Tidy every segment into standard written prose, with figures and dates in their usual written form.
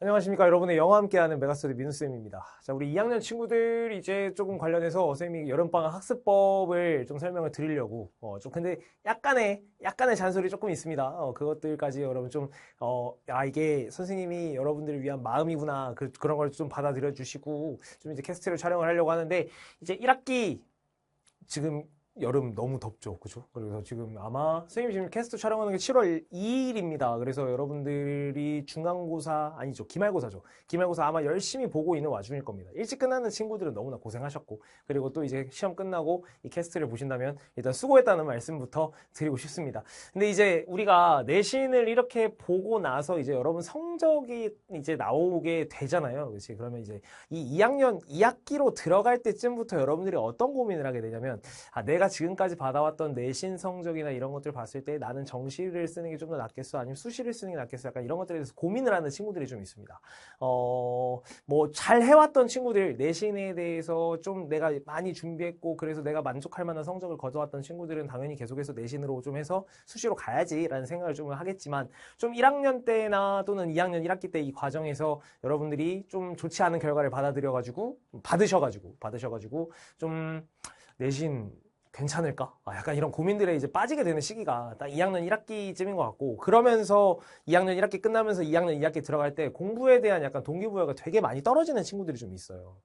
안녕하십니까. 여러분의 영어 함께하는 메가스터디 민우쌤입니다. 자, 우리 2학년 친구들 이제 조금 관련해서 쌤이 여름방학 학습법을 좀 설명을 드리려고, 좀 근데 약간의 잔소리 조금 있습니다. 그것들까지 여러분 좀, 이게 선생님이 여러분들을 위한 마음이구나. 그런 걸 좀 받아들여 주시고, 좀 이제 캐스트를 촬영을 하려고 하는데, 이제 1학기 지금 여름 너무 덥죠. 그죠? 그래서 지금 아마 선생님 지금 캐스트 촬영하는 게 7월 2일입니다. 그래서 여러분들이 중간고사 아니죠. 기말고사죠. 기말고사 아마 열심히 보고 있는 와중일 겁니다. 일찍 끝나는 친구들은 너무나 고생하셨고 그리고 또 이제 시험 끝나고 이 캐스트를 보신다면 일단 수고했다는 말씀부터 드리고 싶습니다. 근데 이제 우리가 내신을 이렇게 보고 나서 이제 여러분 성적이 이제 나오게 되잖아요. 그렇지? 그러면 이제 이 2학년 2학기로 들어갈 때쯤부터 여러분들이 어떤 고민을 하게 되냐면 내가 지금까지 받아왔던 내신 성적이나 이런 것들 봤을 때 나는 정시를 쓰는 게 좀 더 낫겠어? 아니면 수시를 쓰는 게 낫겠어? 약간 이런 것들에 대해서 고민을 하는 친구들이 좀 있습니다. 뭐 잘 해왔던 친구들, 내신에 대해서 좀 내가 많이 준비했고 그래서 내가 만족할 만한 성적을 거둬왔던 친구들은 당연히 계속해서 내신으로 좀 해서 수시로 가야지라는 생각을 좀 하겠지만 좀 1학년 때나 또는 2학년 1학기 때 이 과정에서 여러분들이 좀 좋지 않은 결과를 받으셔가지고 좀 내신 괜찮을까? 약간 이런 고민들에 이제 빠지게 되는 시기가 딱 2학년 1학기쯤인 것 같고 그러면서 2학년 1학기 끝나면서 2학년 2학기 들어갈 때 공부에 대한 약간 동기부여가 되게 많이 떨어지는 친구들이 좀 있어요.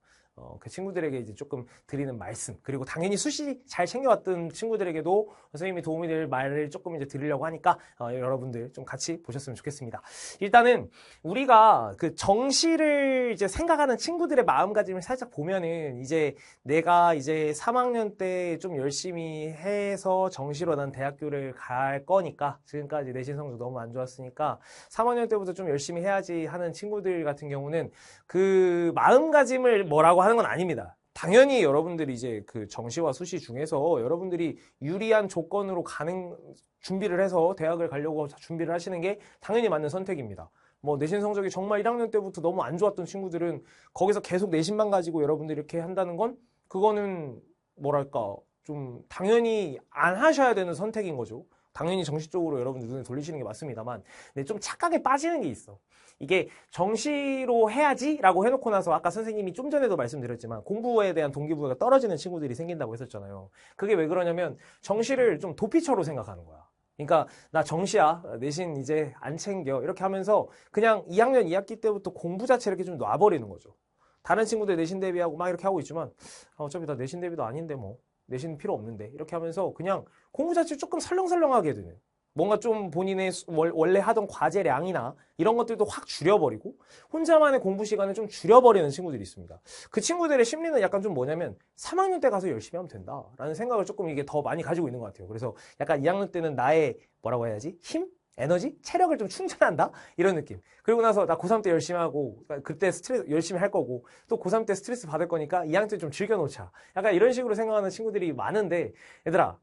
그 친구들에게 이제 조금 드리는 말씀 그리고 당연히 수시 잘 챙겨왔던 친구들에게도 선생님이 도움이 될 말을 조금 이제 드리려고 하니까 여러분들 좀 같이 보셨으면 좋겠습니다. 일단은 우리가 그 정시를 이제 생각하는 친구들의 마음가짐을 살짝 보면은 이제 내가 이제 3학년 때 좀 열심히 해서 정시로 난 대학교를 갈 거니까 지금까지 내신 성적 너무 안 좋았으니까 3학년 때부터 좀 열심히 해야지 하는 친구들 같은 경우는 그 마음가짐을 뭐라고 하는 건 아닙니다. 당연히 여러분들이 이제 그 정시와 수시 중에서 여러분들이 유리한 조건으로 가는 준비를 해서 대학을 가려고 준비를 하시는 게 당연히 맞는 선택입니다. 뭐 내신 성적이 정말 1학년 때부터 너무 안 좋았던 친구들은 거기서 계속 내신만 가지고 여러분들이 이렇게 한다는 건 그거는 뭐랄까 좀 당연히 안 하셔야 되는 선택인 거죠. 당연히 정시 쪽으로 여러분들 눈을 돌리시는 게 맞습니다만 근데 좀 착각에 빠지는 게 있어. 이게 정시로 해야지 라고 해놓고 나서 아까 선생님이 좀 전에도 말씀드렸지만 공부에 대한 동기부여가 떨어지는 친구들이 생긴다고 했었잖아요. 그게 왜 그러냐면 정시를 좀 도피처로 생각하는 거야. 그러니까 나 정시야 내신 이제 안 챙겨 이렇게 하면서 그냥 2학년 2학기 때부터 공부 자체 이렇게 좀 놔버리는 거죠. 다른 친구들 내신 대비하고 막 이렇게 하고 있지만 어차피 나 내신 대비도 아닌데 뭐 내신 필요 없는데 이렇게 하면서 그냥 공부 자체 조금 설렁설렁하게 되는 뭔가 좀 본인의 원래 하던 과제량이나 이런 것들도 확 줄여버리고 혼자만의 공부 시간을 좀 줄여버리는 친구들이 있습니다. 그 친구들의 심리는 약간 좀 뭐냐면 3학년 때 가서 열심히 하면 된다라는 생각을 조금 이게 더 많이 가지고 있는 것 같아요. 그래서 약간 2학년 때는 나의 뭐라고 해야지? 힘? 에너지? 체력을 좀 충전한다? 이런 느낌. 그리고 나서 나 고3 때 열심히 하고 그때 스트레스 열심히 할 거고 또 고3 때 스트레스 받을 거니까 2학년 때 좀 즐겨놓자. 약간 이런 식으로 생각하는 친구들이 많은데 얘들아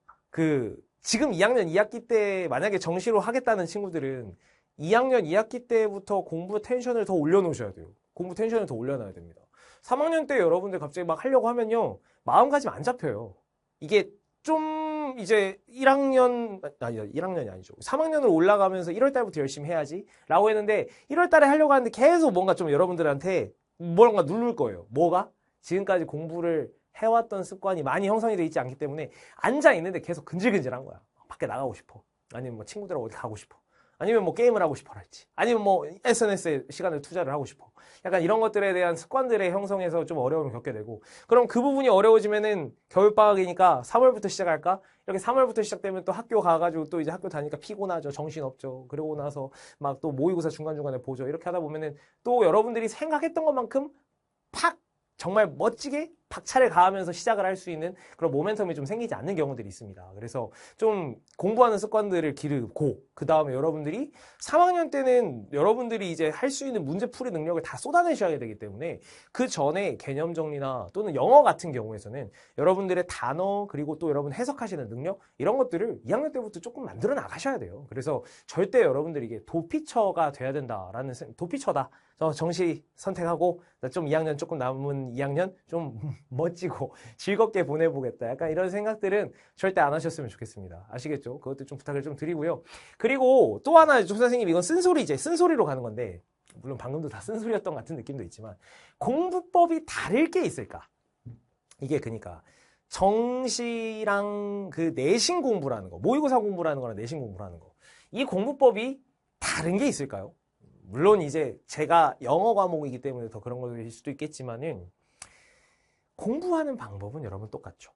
지금 2학년 2학기 때 만약에 정시로 하겠다는 친구들은 2학년 2학기 때부터 공부 텐션을 더 올려놓으셔야 돼요. 공부 텐션을 더 올려놔야 됩니다. 3학년 때 여러분들 갑자기 막 하려고 하면요. 마음가짐 안 잡혀요. 이게 좀 이제 1학년이 아니죠. 3학년으로 올라가면서 1월 달부터 열심히 해야지 라고 했는데 1월 달에 하려고 하는데 계속 뭔가 좀 여러분들한테 뭔가 누를 거예요. 뭐가? 지금까지 공부를 해왔던 습관이 많이 형성이 돼 있지 않기 때문에 앉아 있는데 계속 근질근질한 거야. 밖에 나가고 싶어. 아니면 뭐 친구들하고 어디 가고 싶어. 아니면 뭐 게임을 하고 싶어 할지. 아니면 뭐 SNS에 시간을 투자를 하고 싶어. 약간 이런 것들에 대한 습관들의 형성에서 좀 어려움을 겪게 되고 그럼 그 부분이 어려워지면은 겨울방학이니까 3월부터 시작할까? 이렇게 3월부터 시작되면 또 학교 가가지고 또 이제 학교 다니까 피곤하죠. 정신없죠. 그러고 나서 막 또 모의고사 중간중간에 보죠. 이렇게 하다 보면은 또 여러분들이 생각했던 것만큼 팍 정말 멋지게 박차를 가하면서 시작을 할 수 있는 그런 모멘텀이 좀 생기지 않는 경우들이 있습니다. 그래서 좀 공부하는 습관들을 기르고 그 다음에 여러분들이 3학년 때는 여러분들이 이제 할 수 있는 문제풀이 능력을 다 쏟아내셔야 되기 때문에 그 전에 개념 정리나 또는 영어 같은 경우에서는 여러분들의 단어 그리고 또 여러분 해석하시는 능력 이런 것들을 2학년 때부터 조금 만들어 나가셔야 돼요. 그래서 절대 여러분들이 이게 도피처가 돼야 된다라는 도피처다. 정시 선택하고 좀 2학년 조금 남은 2학년 좀 멋지고 즐겁게 보내보겠다. 약간 이런 생각들은 절대 안 하셨으면 좋겠습니다. 아시겠죠? 그것도 좀 부탁을 좀 드리고요. 그리고 또 하나 조 선생님 이건 쓴소리제. 쓴소리로 가는 건데 물론 방금도 다 쓴소리였던 같은 느낌도 있지만 공부법이 다를 게 있을까? 이게 그러니까 정시랑 그 내신 공부라는 거, 모의고사 공부라는 거랑 내신 공부라는 거, 이 공부법이 다른 게 있을까요? 물론 이제 제가 영어 과목이기 때문에 더 그런 거일 수도 있겠지만은 공부하는 방법은 여러분 똑같죠.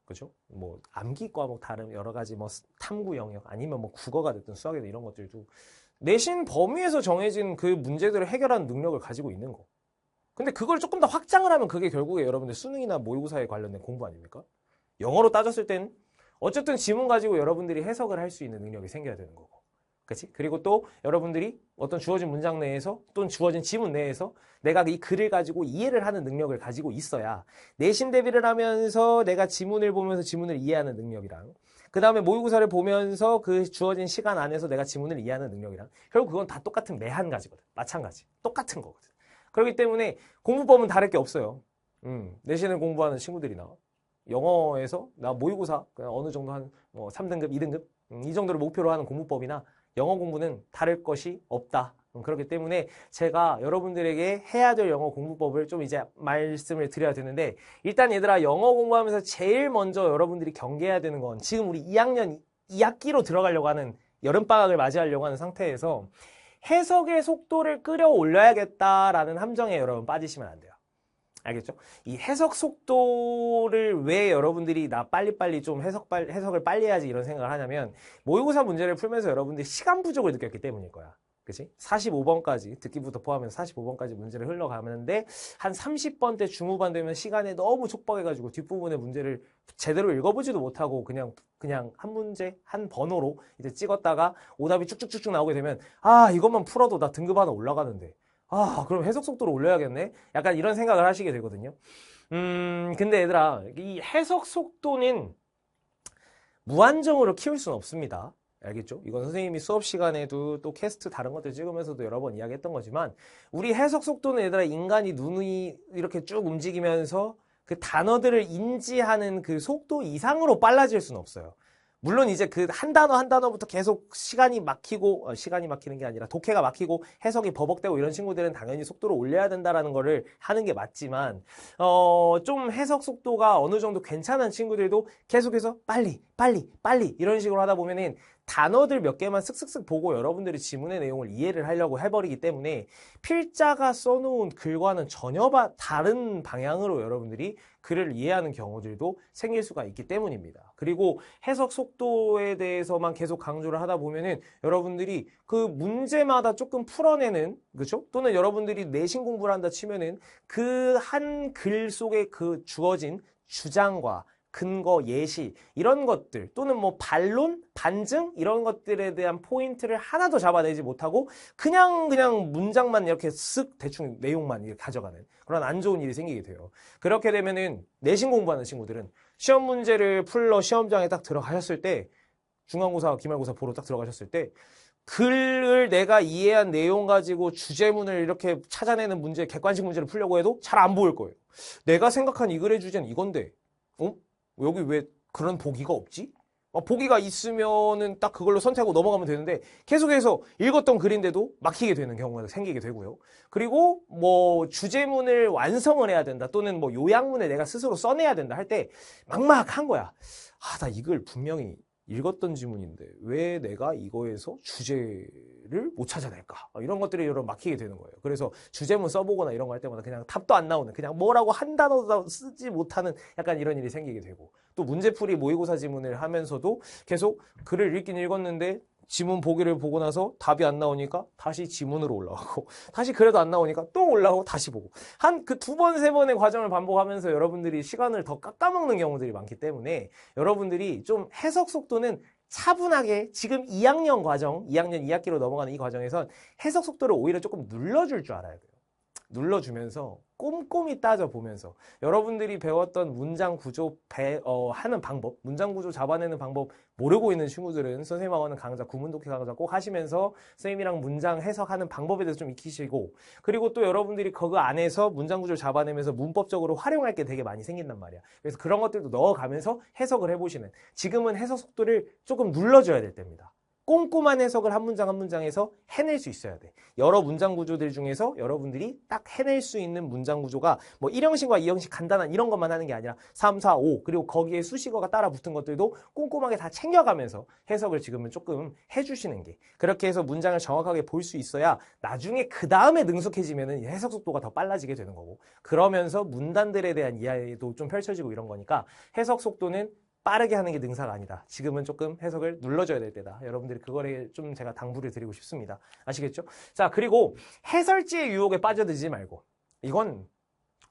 그죠? 뭐 암기 과목 다른 여러 가지 뭐 탐구 영역 아니면 뭐 국어가 됐든 수학이든 이런 것들도 내신 범위에서 정해진 그 문제들을 해결하는 능력을 가지고 있는 거. 근데 그걸 조금 더 확장을 하면 그게 결국에 여러분들 수능이나 모의고사에 관련된 공부 아닙니까? 영어로 따졌을 땐 어쨌든 지문 가지고 여러분들이 해석을 할 수 있는 능력이 생겨야 되는 거고. 그치? 그리고 또 여러분들이 어떤 주어진 문장 내에서 또는 주어진 지문 내에서 내가 이 글을 가지고 이해를 하는 능력을 가지고 있어야 내신 대비를 하면서 내가 지문을 보면서 지문을 이해하는 능력이랑 그 다음에 모의고사를 보면서 그 주어진 시간 안에서 내가 지문을 이해하는 능력이랑 결국 그건 다 똑같은 매한 가지거든. 마찬가지. 똑같은 거거든. 그렇기 때문에 공부법은 다를 게 없어요. 내신을 공부하는 친구들이나 영어에서 나 모의고사 그냥 어느 정도 한 뭐 3등급, 2등급 이 정도를 목표로 하는 공부법이나 영어 공부는 다를 것이 없다. 그렇기 때문에 제가 여러분들에게 해야 될 영어 공부법을 좀 이제 말씀을 드려야 되는데 일단 얘들아 영어 공부하면서 제일 먼저 여러분들이 경계해야 되는 건 지금 우리 2학년 2학기로 들어가려고 하는 여름방학을 맞이하려고 하는 상태에서 해석의 속도를 끌어올려야겠다라는 함정에 여러분 빠지시면 안 돼요. 알겠죠? 이 해석 속도를 왜 여러분들이 나 빨리빨리 좀 해석을 빨리 해야지 이런 생각을 하냐면 모의고사 문제를 풀면서 여러분들이 시간 부족을 느꼈기 때문일 거야. 그치? 45번까지, 듣기부터 포함해서 45번까지 문제를 흘러가는데 한 30번 때 중후반 되면 시간에 너무 촉박해가지고 뒷부분의 문제를 제대로 읽어보지도 못하고 그냥 한 문제, 한 번호로 이제 찍었다가 오답이 쭉쭉쭉쭉 나오게 되면 아, 이것만 풀어도 나 등급 하나 올라가는데. 아, 그럼 해석 속도를 올려야겠네? 약간 이런 생각을 하시게 되거든요. 근데 얘들아, 이 해석 속도는 무한정으로 키울 수는 없습니다. 알겠죠? 이건 선생님이 수업 시간에도 또 캐스트 다른 것들 찍으면서도 여러 번 이야기했던 거지만 우리 해석 속도는 얘들아 인간이 눈이 이렇게 쭉 움직이면서 그 단어들을 인지하는 그 속도 이상으로 빨라질 수는 없어요. 물론 이제 그 한 단어 한 단어부터 계속 시간이 막히는 게 아니라 독해가 막히고 해석이 버벅대고 이런 친구들은 당연히 속도를 올려야 된다라는 거를 하는 게 맞지만 좀 해석 속도가 어느 정도 괜찮은 친구들도 계속해서 빨리 이런 식으로 하다 보면은 단어들 몇 개만 쓱쓱쓱 보고 여러분들이 지문의 내용을 이해를 하려고 해버리기 때문에 필자가 써놓은 글과는 전혀 다른 방향으로 여러분들이 글을 이해하는 경우들도 생길 수가 있기 때문입니다. 그리고 해석 속도에 대해서만 계속 강조를 하다 보면은 여러분들이 그 문제마다 조금 풀어내는, 그렇죠? 또는 여러분들이 내신 공부를 한다 치면은 그 한 글 속에 그 주어진 주장과 근거, 예시 이런 것들 또는 뭐 반론, 반증 이런 것들에 대한 포인트를 하나도 잡아내지 못하고 그냥 문장만 이렇게 쓱 대충 내용만 이렇게 가져가는 그런 안 좋은 일이 생기게 돼요. 그렇게 되면은 내신 공부하는 친구들은 시험 문제를 풀러 시험장에 딱 들어가셨을 때 중간고사, 기말고사 보러 딱 들어가셨을 때 글을 내가 이해한 내용 가지고 주제문을 이렇게 찾아내는 문제, 객관식 문제를 풀려고 해도 잘 안 보일 거예요. 내가 생각한 이 글의 주제는 이건데 여기 왜 그런 보기가 없지? 보기가 있으면은 딱 그걸로 선택하고 넘어가면 되는데 계속해서 읽었던 글인데도 막히게 되는 경우가 생기게 되고요. 그리고 뭐 주제문을 완성을 해야 된다 또는 뭐 요약문을 내가 스스로 써내야 된다 할 때 막막한 거야. 나 이 글 분명히 읽었던 지문인데 왜 내가 이거에서 주제를 못 찾아낼까? 이런 것들이 여러 막히게 되는 거예요. 그래서 주제문 써보거나 이런 거 할 때마다 그냥 답도 안 나오는 그냥 뭐라고 한 단어도 쓰지 못하는 약간 이런 일이 생기게 되고 또 문제풀이 모의고사 지문을 하면서도 계속 글을 읽긴 읽었는데 지문 보기를 보고 나서 답이 안 나오니까 다시 지문으로 올라가고 다시 그래도 안 나오니까 또 올라가고 다시 보고 한 그 두 번, 세 번의 과정을 반복하면서 여러분들이 시간을 더 깎아먹는 경우들이 많기 때문에 여러분들이 좀 해석 속도는 차분하게 지금 2학년 과정, 2학년 2학기로 넘어가는 이 과정에선 해석 속도를 오히려 조금 눌러줄 줄 알아야 돼요. 눌러주면서 꼼꼼히 따져보면서 여러분들이 배웠던 문장 구조 하는 방법, 문장 구조 잡아내는 방법 모르고 있는 친구들은 선생님하고 하는 강좌, 구문독해 강좌 꼭 하시면서 선생님이랑 문장 해석하는 방법에 대해서 좀 익히시고 그리고 또 여러분들이 그 안에서 문장 구조를 잡아내면서 문법적으로 활용할 게 되게 많이 생긴단 말이야. 그래서 그런 것들도 넣어가면서 해석을 해보시는 지금은 해석 속도를 조금 눌러줘야 될 때입니다. 꼼꼼한 해석을 한 문장 한 문장에서 해낼 수 있어야 돼. 여러 문장 구조들 중에서 여러분들이 딱 해낼 수 있는 문장 구조가 뭐 1형식과 2형식 간단한 이런 것만 하는 게 아니라 3, 4, 5 그리고 거기에 수식어가 따라 붙은 것들도 꼼꼼하게 다 챙겨가면서 해석을 지금은 조금 해주시는 게, 그렇게 해서 문장을 정확하게 볼 수 있어야 나중에 그 다음에 능숙해지면은 해석 속도가 더 빨라지게 되는 거고, 그러면서 문단들에 대한 이해도 좀 펼쳐지고 이런 거니까 해석 속도는 빠르게 하는 게 능사가 아니다. 지금은 조금 해석을 눌러줘야 될 때다. 여러분들이 그거를 좀 제가 당부를 드리고 싶습니다. 아시겠죠? 자, 그리고 해설지의 유혹에 빠져들지 말고, 이건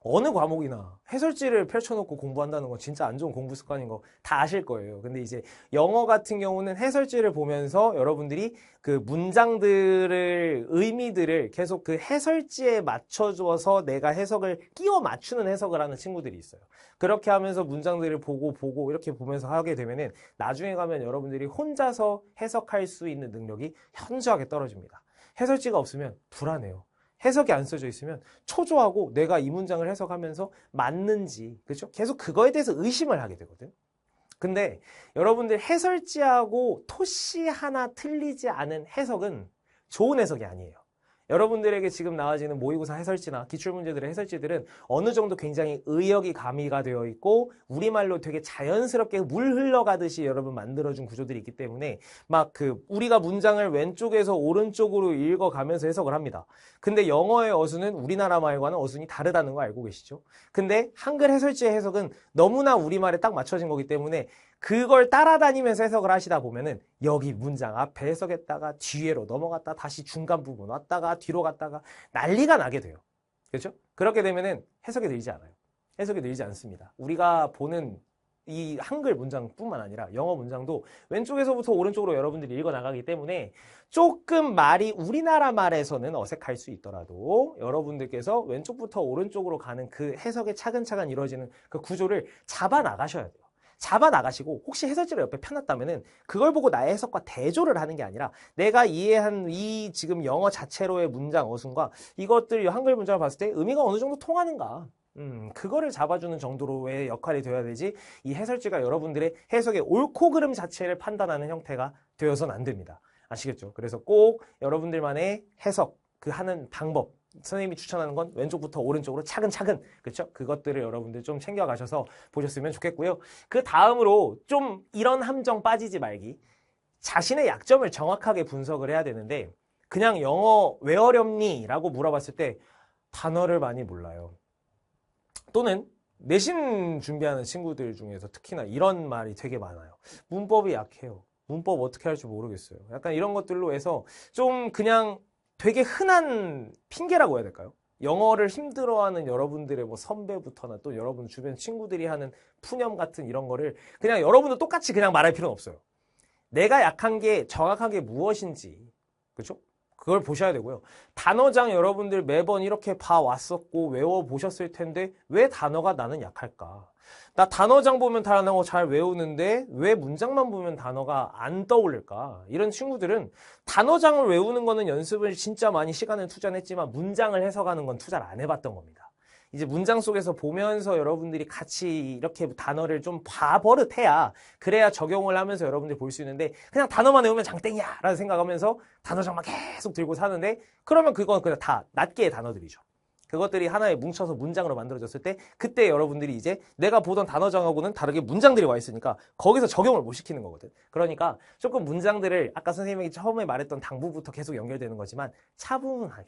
어느 과목이나 해설지를 펼쳐놓고 공부한다는 건 진짜 안 좋은 공부 습관인 거 다 아실 거예요. 근데 이제 영어 같은 경우는 해설지를 보면서 여러분들이 그 문장들을, 의미들을 계속 그 해설지에 맞춰줘서 내가 해석을 끼워 맞추는 해석을 하는 친구들이 있어요. 그렇게 하면서 문장들을 보고 이렇게 보면서 하게 되면은 나중에 가면 여러분들이 혼자서 해석할 수 있는 능력이 현저하게 떨어집니다. 해설지가 없으면 불안해요. 해석이 안 써져 있으면 초조하고 내가 이 문장을 해석하면서 맞는지, 그렇죠? 계속 그거에 대해서 의심을 하게 되거든. 근데 여러분들 해설지하고 토시 하나 틀리지 않은 해석은 좋은 해석이 아니에요. 여러분들에게 지금 나와지는 모의고사 해설지나 기출문제들의 해설지들은 어느 정도 굉장히 의역이 가미가 되어 있고 우리말로 되게 자연스럽게 물 흘러가듯이 여러분 만들어준 구조들이 있기 때문에 막 그 우리가 문장을 왼쪽에서 오른쪽으로 읽어가면서 해석을 합니다. 근데 영어의 어순은 우리나라 말과는 어순이 다르다는 거 알고 계시죠? 근데 한글 해설지의 해석은 너무나 우리말에 딱 맞춰진 거기 때문에 그걸 따라다니면서 해석을 하시다 보면은 여기 문장 앞에 해석했다가 뒤로 넘어갔다 다시 중간 부분 왔다가 뒤로 갔다가 난리가 나게 돼요. 그렇죠? 그렇게 되면은 해석이 늘지 않아요. 해석이 늘지 않습니다. 우리가 보는 이 한글 문장뿐만 아니라 영어 문장도 왼쪽에서부터 오른쪽으로 여러분들이 읽어 나가기 때문에 조금 말이 우리나라 말에서는 어색할 수 있더라도 여러분들께서 왼쪽부터 오른쪽으로 가는 그 해석이 차근차근 이루어지는 그 구조를 잡아 나가셔야 돼요. 잡아 나가시고 혹시 해설지가 옆에 펴놨다면은 그걸 보고 나의 해석과 대조를 하는 게 아니라 내가 이해한 이 지금 영어 자체로의 문장 어순과 이것들 한글 문장을 봤을 때 의미가 어느 정도 통하는가, 그거를 잡아주는 정도로의 역할이 되어야 되지, 이 해설지가 여러분들의 해석의 옳고 그름 자체를 판단하는 형태가 되어서는 안 됩니다. 아시겠죠? 그래서 꼭 여러분들만의 해석, 그 하는 방법, 선생님이 추천하는 건 왼쪽부터 오른쪽으로 차근차근, 그렇죠? 그것들을 여러분들 좀 챙겨가셔서 보셨으면 좋겠고요. 그 다음으로 좀 이런 함정 빠지지 말기, 자신의 약점을 정확하게 분석을 해야 되는데 그냥 영어 왜 어렵니? 라고 물어봤을 때 단어를 많이 몰라요. 또는 내신 준비하는 친구들 중에서 특히나 이런 말이 되게 많아요. 문법이 약해요. 문법 어떻게 할지 모르겠어요. 약간 이런 것들로 해서 좀 그냥 되게 흔한 핑계라고 해야 될까요? 영어를 힘들어하는 여러분들의 뭐 선배부터나 또 여러분 주변 친구들이 하는 푸념 같은 이런 거를 그냥 여러분도 똑같이 그냥 말할 필요는 없어요. 내가 약한 게 정확하게 무엇인지, 그렇죠? 그걸 보셔야 되고요. 단어장 여러분들 매번 이렇게 봐왔었고 외워보셨을 텐데 왜 단어가 나는 약할까? 나 단어장 보면 단어 잘 외우는데 왜 문장만 보면 단어가 안 떠오를까? 이런 친구들은 단어장을 외우는 거는 연습을 진짜 많이 시간을 투자했지만 문장을 해석하는 건 투자를 안 해봤던 겁니다. 이제 문장 속에서 보면서 여러분들이 같이 이렇게 단어를 좀 봐버릇해야, 그래야 적용을 하면서 여러분들이 볼 수 있는데 그냥 단어만 외우면 장땡이야 라는 생각하면서 단어장만 계속 들고 사는데 그러면 그건 그냥 다 낱개의 단어들이죠. 그것들이 하나에 뭉쳐서 문장으로 만들어졌을 때 그때 여러분들이 이제 내가 보던 단어장하고는 다르게 문장들이 와 있으니까 거기서 적용을 못 시키는 거거든. 그러니까 조금 문장들을 아까 선생님이 처음에 말했던 당부부터 계속 연결되는 거지만 차분하게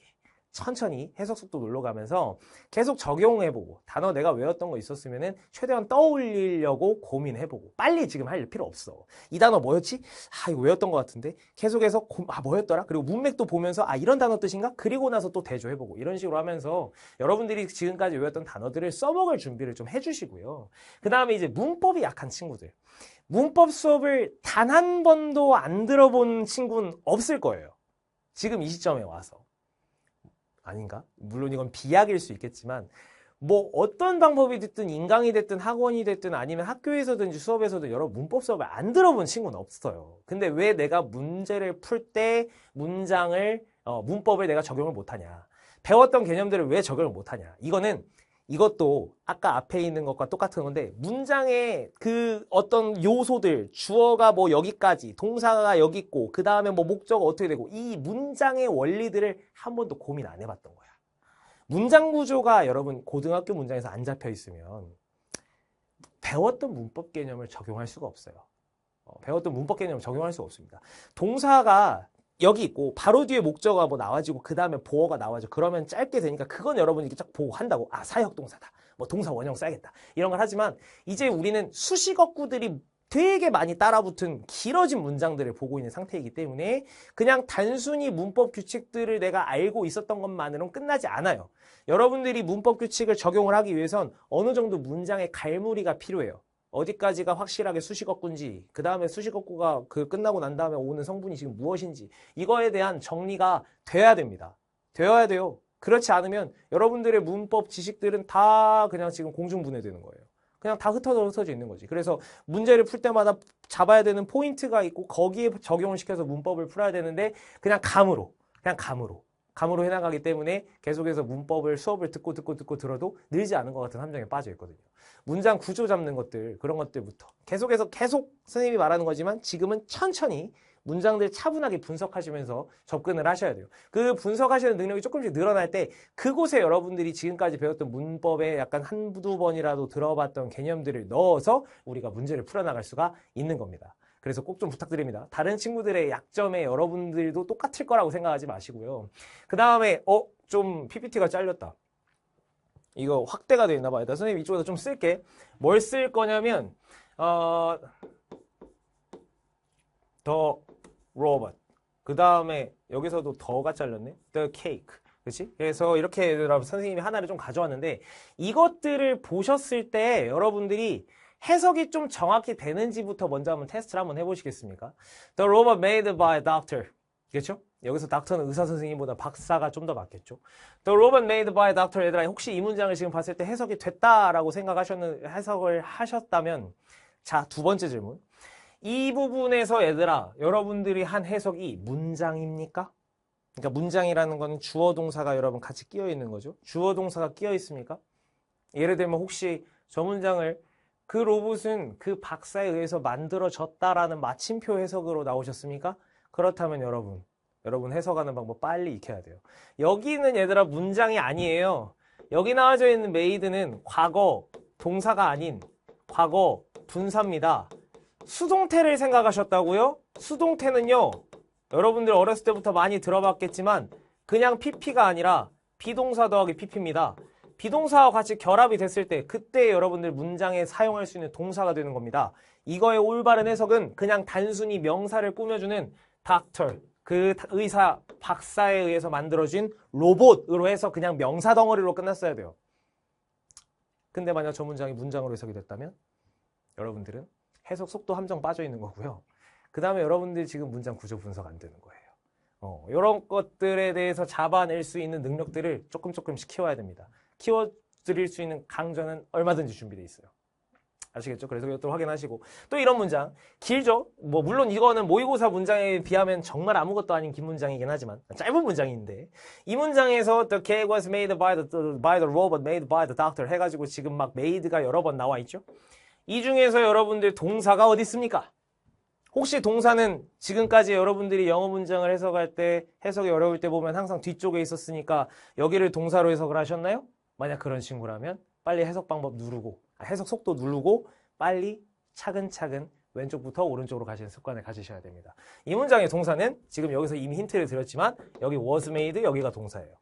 천천히 해석 속도 눌러가면서 계속 적용해보고 단어 내가 외웠던 거 있었으면은 최대한 떠올리려고 고민해보고, 빨리 지금 할 필요 없어. 이 단어 뭐였지? 아, 이거 외웠던 것 같은데 계속해서 뭐였더라? 그리고 문맥도 보면서 이런 단어 뜻인가? 그리고 나서 또 대조해보고 이런 식으로 하면서 여러분들이 지금까지 외웠던 단어들을 써먹을 준비를 좀 해주시고요. 그 다음에 이제 문법이 약한 친구들, 문법 수업을 단 한 번도 안 들어본 친구는 없을 거예요. 지금 이 시점에 와서. 아닌가? 물론 이건 비약일 수 있겠지만 뭐 어떤 방법이 됐든 인강이 됐든 학원이 됐든 아니면 학교에서든지 수업에서든 여러 문법 수업을 안 들어본 친구는 없어요. 근데 왜 내가 문제를 풀 때 문장을 문법을 내가 적용을 못하냐, 배웠던 개념들을 왜 적용을 못하냐, 이거는 이것도 아까 앞에 있는 것과 똑같은 건데 문장의 그 어떤 요소들 주어가 뭐 여기까지 동사가 여기 있고 그 다음에 뭐 목적어 어떻게 되고 이 문장의 원리들을 한 번도 고민 안 해봤던 거야. 문장 구조가 여러분 고등학교 문장에서 안 잡혀 있으면 배웠던 문법 개념을 적용할 수가 없어요. 배웠던 문법 개념을 적용할 수가 없습니다. 동사가 여기 있고 바로 뒤에 목적어가 뭐 나와지고 그 다음에 보어가 나와져. 그러면 짧게 되니까 그건 여러분이 쫙 보고 한다고. 아, 사역 동사다. 뭐 동사 원형 써야겠다. 이런 걸 하지만 이제 우리는 수식어구들이 되게 많이 따라붙은 길어진 문장들을 보고 있는 상태이기 때문에 그냥 단순히 문법 규칙들을 내가 알고 있었던 것만으로는 끝나지 않아요. 여러분들이 문법 규칙을 적용을 하기 위해선 어느 정도 문장의 갈무리가 필요해요. 어디까지가 확실하게 수식어구인지, 그 다음에 수식어구가 끝나고 난 다음에 오는 성분이 지금 무엇인지 이거에 대한 정리가 돼야 됩니다. 되어야 돼요. 그렇지 않으면 여러분들의 문법 지식들은 다 그냥 지금 공중분해되는 거예요. 그냥 다 흩어져 있는 거지. 그래서 문제를 풀 때마다 잡아야 되는 포인트가 있고 거기에 적용을 시켜서 문법을 풀어야 되는데 그냥 감으로 해나가기 때문에 계속해서 문법을 수업을 듣고 들어도 늘지 않은 것 같은 함정에 빠져 있거든요. 문장 구조 잡는 것들, 그런 것들부터 계속 선생님이 말하는 거지만 지금은 천천히 문장들 차분하게 분석하시면서 접근을 하셔야 돼요. 그 분석하시는 능력이 조금씩 늘어날 때 그곳에 여러분들이 지금까지 배웠던 문법에 약간 한두 번이라도 들어봤던 개념들을 넣어서 우리가 문제를 풀어나갈 수가 있는 겁니다. 그래서 꼭 좀 부탁드립니다. 다른 친구들의 약점에 여러분들도 똑같을 거라고 생각하지 마시고요. 그 다음에 좀 PPT가 잘렸다. 이거 확대가 되어 있나 봐요. 선생님 이쪽에서 좀 쓸게. 뭘 쓸 거냐면 더 로봇. 그 다음에 여기서도 더가 잘렸네. The cake. 그렇지? 그래서 이렇게 선생님이 하나를 좀 가져왔는데 이것들을 보셨을 때 여러분들이 해석이 좀 정확히 되는지부터 먼저 한번 테스트를 한번 해보시겠습니까? The robot made by a doctor. 그렇죠? 여기서 닥터는 의사 선생님보다 박사가 좀 더 맞겠죠. The robot made by a doctor. 얘들아, 혹시 이 문장을 지금 봤을 때 해석이 됐다라고 해석을 하셨다면, 자, 두 번째 질문. 이 부분에서 얘들아, 여러분들이 한 해석이 문장입니까? 그러니까 문장이라는 건 주어 동사가 여러분 같이 끼어 있는 거죠. 주어 동사가 끼어 있습니까? 예를 들면 혹시 저 문장을 그 로봇은 그 박사에 의해서 만들어졌다라는 마침표 해석으로 나오셨습니까? 그렇다면 여러분 해석하는 방법 빨리 익혀야 돼요. 여기는 얘들아 문장이 아니에요. 여기 나와져 있는 made는 과거 동사가 아닌 과거 분사입니다. 수동태를 생각하셨다고요? 수동태는요, 여러분들 어렸을 때부터 많이 들어봤겠지만 그냥 pp가 아니라 비동사 더하기 pp입니다. 비동사와 같이 결합이 됐을 때 그때 여러분들 문장에 사용할 수 있는 동사가 되는 겁니다. 이거의 올바른 해석은 그냥 단순히 명사를 꾸며주는 doctor, 그 의사, 박사에 의해서 만들어진 로봇으로 해서 그냥 명사 덩어리로 끝났어야 돼요. 근데 만약 저 문장이 문장으로 해석이 됐다면 여러분들은 해석 속도 함정 빠져 있는 거고요. 그 다음에 여러분들이 지금 문장 구조 분석 안 되는 거예요. 이런 것들에 대해서 잡아낼 수 있는 능력들을 조금씩 키워야 됩니다. 키워드릴 수 있는 강좌는 얼마든지 준비되어 있어요. 아시겠죠? 그래서 이것도 확인하시고. 또 이런 문장. 길죠? 뭐 물론 이거는 모의고사 문장에 비하면 정말 아무것도 아닌 긴 문장이긴 하지만 짧은 문장인데 이 문장에서 The cake was made by the robot made by the doctor 해가지고 지금 막 made가 여러 번 나와 있죠? 이 중에서 여러분들 동사가 어디 있습니까? 혹시 동사는 지금까지 여러분들이 영어 문장을 해석할 때 해석이 어려울 때 보면 항상 뒤쪽에 있었으니까 여기를 동사로 해석을 하셨나요? 만약 그런 친구라면 빨리 해석 방법 누르고 해석 속도 누르고 빨리 차근차근 왼쪽부터 오른쪽으로 가시는 습관을 가지셔야 됩니다. 이 문장의 동사는 지금 여기서 이미 힌트를 드렸지만 여기 was made, 여기가 동사예요.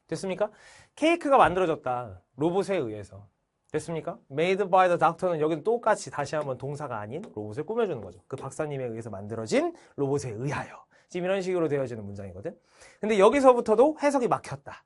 됐습니까? 케이크가 만들어졌다. 로봇에 의해서. 됐습니까? made by the doctor는 여기는 똑같이 다시 한번 동사가 아닌 로봇을 꾸며주는 거죠. 그 박사님에 의해서 만들어진 로봇에 의하여. 지금 이런 식으로 되어지는 문장이거든. 근데 여기서부터도 해석이 막혔다.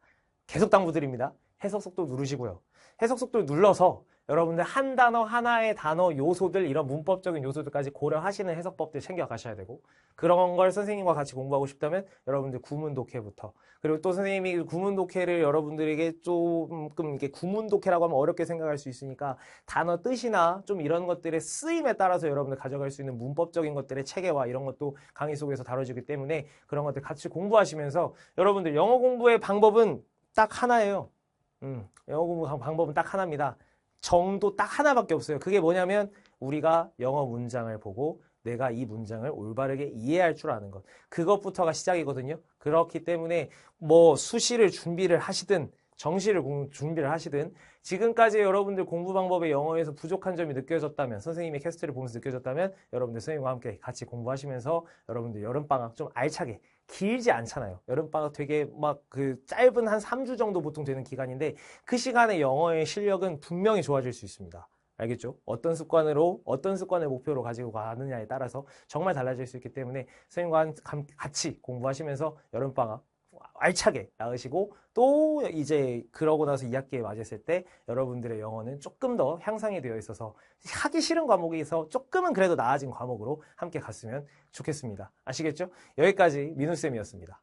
계속 당부드립니다. 해석 속도 누르시고요. 해석 속도를 눌러서 여러분들 한 단어 하나의 단어 요소들 이런 문법적인 요소들까지 고려하시는 해석법들 챙겨가셔야 되고 그런 걸 선생님과 같이 공부하고 싶다면 여러분들 구문 독해부터 그리고 또 선생님이 구문 독해를 여러분들에게 조금 이렇게 구문 독해라고 하면 어렵게 생각할 수 있으니까 단어 뜻이나 좀 이런 것들의 쓰임에 따라서 여러분들 가져갈 수 있는 문법적인 것들의 체계와 이런 것도 강의 속에서 다뤄지기 때문에 그런 것들 같이 공부하시면서 여러분들 영어 공부의 방법은 딱 하나예요. 영어 공부 방법은 딱 하나입니다. 정도 딱 하나밖에 없어요. 그게 뭐냐면 우리가 영어 문장을 보고 내가 이 문장을 올바르게 이해할 줄 아는 것. 그것부터가 시작이거든요. 그렇기 때문에 뭐 수시를 준비를 하시든 정시를 준비를 하시든 지금까지 여러분들 공부 방법에 영어에서 부족한 점이 느껴졌다면 선생님의 캐스트를 보면서 느껴졌다면 여러분들 선생님과 함께 같이 공부하시면서 여러분들 여름방학 좀 알차게 길지 않잖아요. 여름방학 되게 막 그 짧은 한 3주 정도 보통 되는 기간인데 그 시간에 영어의 실력은 분명히 좋아질 수 있습니다. 알겠죠? 어떤 습관을 목표로 가지고 가느냐에 따라서 정말 달라질 수 있기 때문에 선생님과 같이 공부하시면서 여름방학 알차게 나으시고 또 이제 그러고 나서 2학기에 맞았을 때 여러분들의 영어는 조금 더 향상이 되어 있어서 하기 싫은 과목에서 조금은 그래도 나아진 과목으로 함께 갔으면 좋겠습니다. 아시겠죠? 여기까지 민우쌤이었습니다.